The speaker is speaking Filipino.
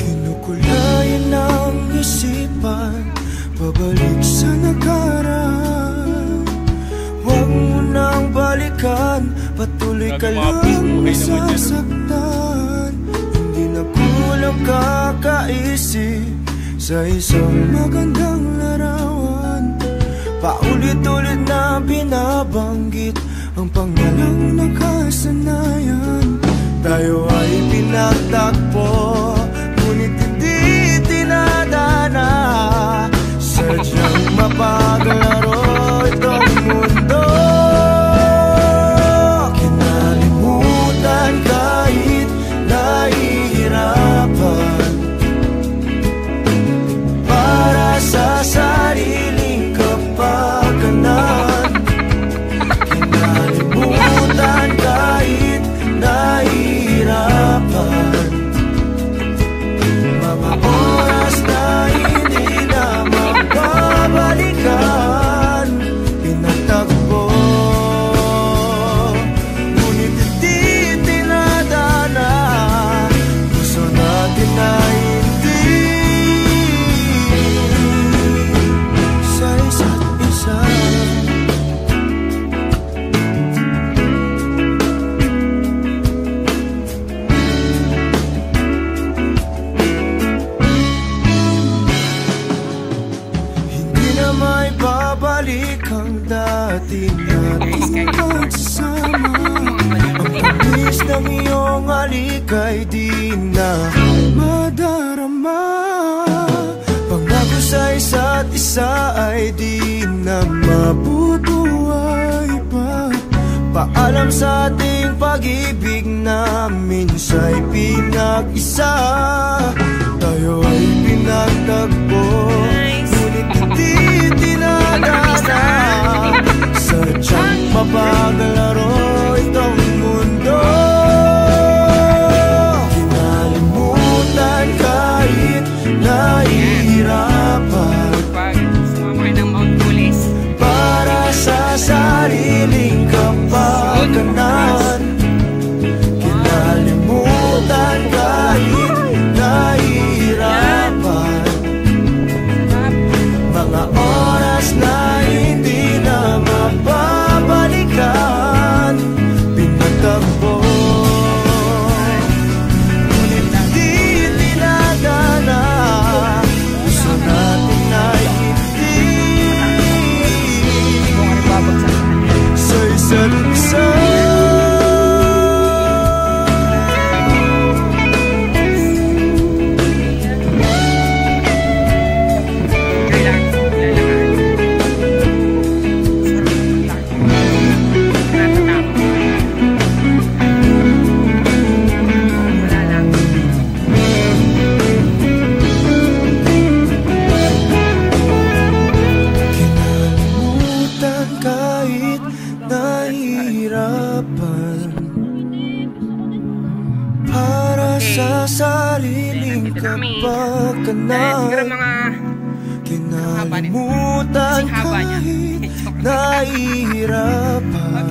Kinukulayan ng isipan, pabalik sa nakaraan. Huwag mo nang balikan, patuloy ka lang masasaktan. Hindi na kulang kakaisip sa isang magandang larawan. Paulit-ulit na binabanggit ang pangalang nakasanayan. Tayo ay pinagtagpo, ngunit hindi tinadana. Sadyang mapaglaro itong mundo. Kinalimutan kahit nahihirapan, para sa sariling kapakanan. Kinalimutan kahit nahihirapan, mga oras na hindi na mababalikan. Pinagtagpo, ngunit hindi tinadana. Gusto natin na hindi sa isa't isa. May babalik ang dati nating pagsasama. Ang tamis ng iyong halik ay di na madarama. Pangako sa isa't isa ay di na mabubuhay pa. Paalam sa ating pag-ibig na minsa'y pinag-isa. Tayo ay pinagtagpo, ngunit hindi tinadana. Sadyang mapaglaro itong mundo. Kinalimutan kahit nahihirapan, para sa sariling kapakanan. Kinalimutan kahit nahihirapan, mga oras na hindi na mababalikan. Pinagtagpo, ngunit hindi tinadana. Gusto natin na hindi sa isa't isa. Kahit nahihirapan, para sa sariling kapakanan. Kinalimutan kahit nahihirapan.